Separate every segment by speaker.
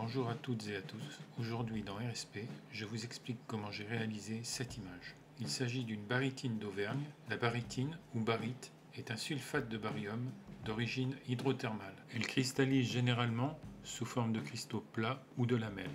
Speaker 1: Bonjour à toutes et à tous, aujourd'hui dans RSP, je vous explique comment j'ai réalisé cette image. Il s'agit d'une barytine d'Auvergne. La barytine, ou baryte, est un sulfate de baryum d'origine hydrothermale. Elle cristallise généralement sous forme de cristaux plats ou de lamelles.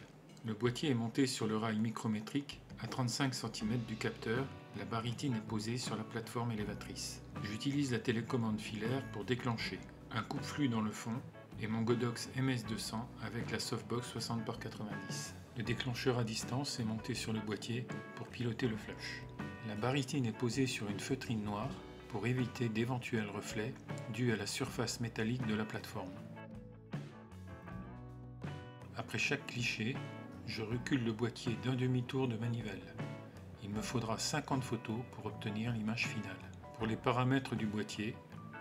Speaker 1: Le boîtier est monté sur le rail micrométrique à 35 cm du capteur. La barytine est posée sur la plateforme élévatrice. J'utilise la télécommande filaire pour déclencher. Un coupe-flux dans le fond et mon Godox MS200 avec la softbox 60/90. Le déclencheur à distance est monté sur le boîtier pour piloter le flash. La barytine est posée sur une feutrine noire pour éviter d'éventuels reflets dus à la surface métallique de la plateforme. Après chaque cliché, je recule le boîtier d'un demi-tour de manivelle. Il me faudra 50 photos pour obtenir l'image finale. Pour les paramètres du boîtier,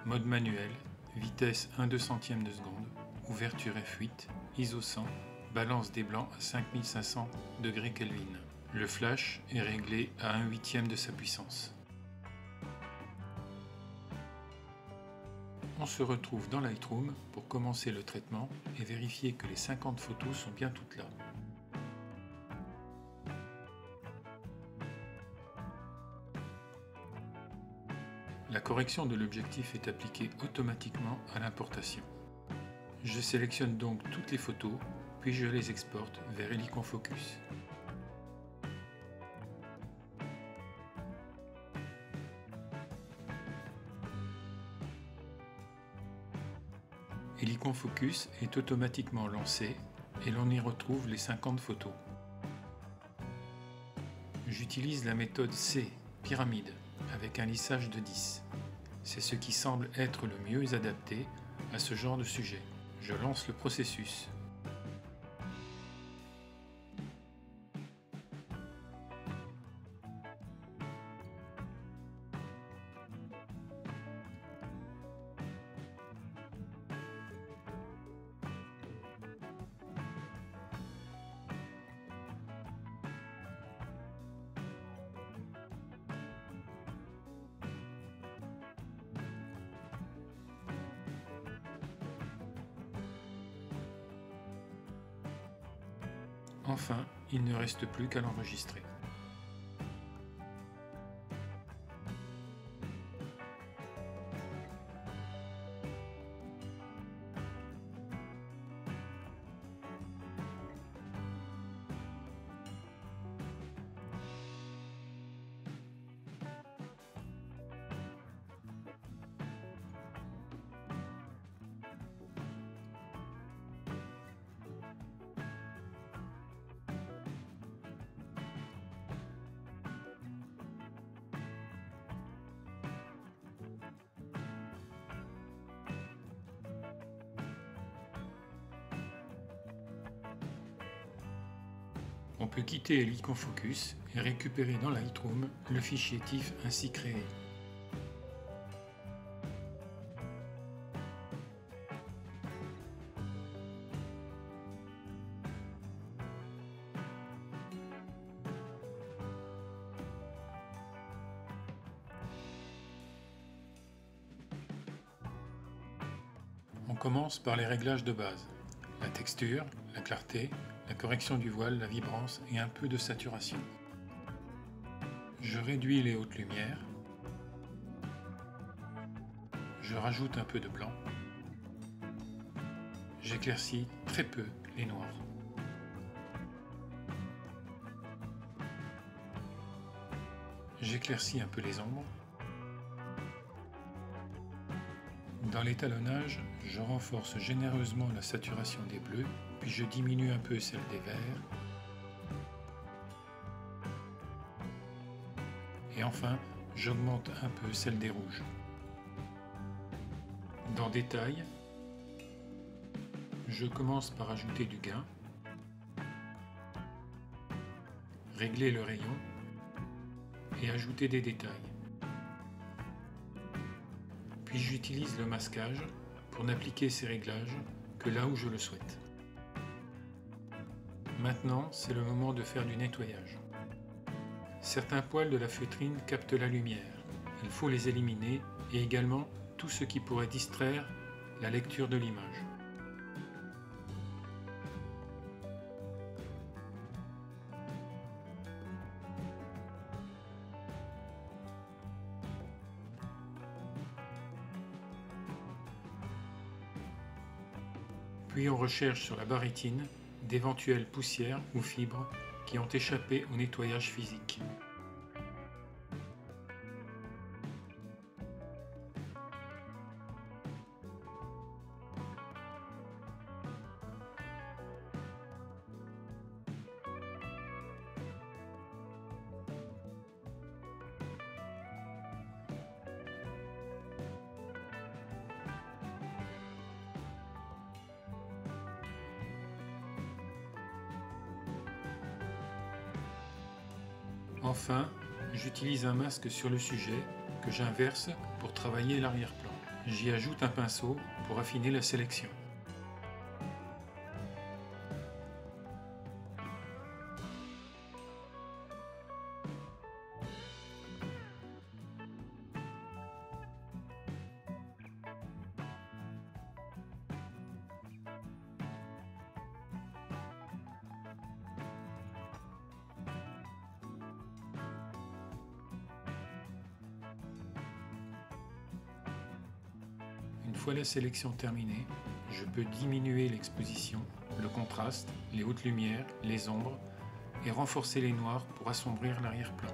Speaker 1: mode manuel, vitesse 1/200 de seconde, ouverture F8, ISO 100, balance des blancs à 5500 degrés Kelvin. Le flash est réglé à 1/8 de sa puissance. On se retrouve dans Lightroom pour commencer le traitement et vérifier que les 50 photos sont bien toutes là. La correction de l'objectif est appliquée automatiquement à l'importation. Je sélectionne donc toutes les photos, puis je les exporte vers Helicon Focus. Helicon Focus est automatiquement lancé et l'on y retrouve les 50 photos. J'utilise la méthode C, pyramide, avec un lissage de 10. C'est ce qui semble être le mieux adapté à ce genre de sujet. Je lance le processus. Enfin, il ne reste plus qu'à l'enregistrer. On peut quitter Helicon Focus et récupérer dans Lightroom le fichier TIFF ainsi créé. On commence par les réglages de base, la texture, la clarté, la correction du voile, la vibrance et un peu de saturation. Je réduis les hautes lumières, je rajoute un peu de blanc, j'éclaircis très peu les noirs. J'éclaircis un peu les ombres. Dans l'étalonnage, je renforce généreusement la saturation des bleus, puis je diminue un peu celle des verts. Et enfin, j'augmente un peu celle des rouges. Dans Détail, je commence par ajouter du gain, régler le rayon et ajouter des détails. Puis j'utilise le masquage pour n'appliquer ces réglages que là où je le souhaite. Maintenant, c'est le moment de faire du nettoyage. Certains poils de la feutrine captent la lumière. Il faut les éliminer et également tout ce qui pourrait distraire la lecture de l'image. Puis on recherche sur la barytine d'éventuelles poussières ou fibres qui ont échappé au nettoyage physique. Enfin, j'utilise un masque sur le sujet que j'inverse pour travailler l'arrière-plan. J'y ajoute un pinceau pour affiner la sélection. Une fois la sélection terminée, je peux diminuer l'exposition, le contraste, les hautes lumières, les ombres et renforcer les noirs pour assombrir l'arrière-plan.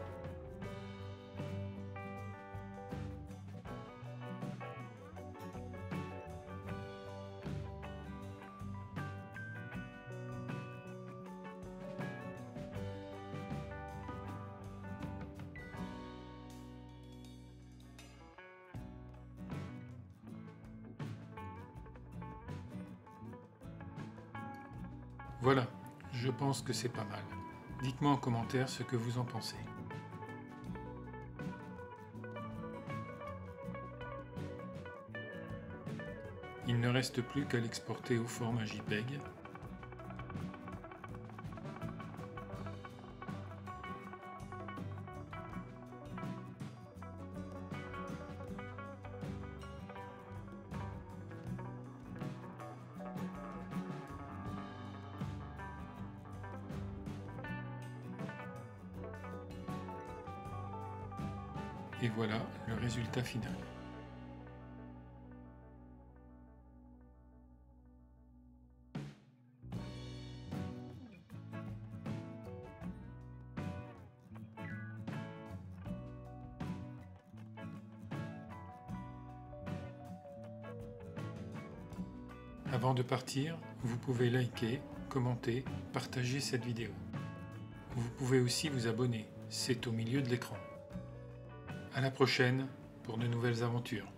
Speaker 1: Voilà, je pense que c'est pas mal. Dites-moi en commentaire ce que vous en pensez. Il ne reste plus qu'à l'exporter au format JPEG. Et voilà le résultat final. Avant de partir, vous pouvez liker, commenter, partager cette vidéo. Vous pouvez aussi vous abonner, c'est au milieu de l'écran. À la prochaine pour de nouvelles aventures.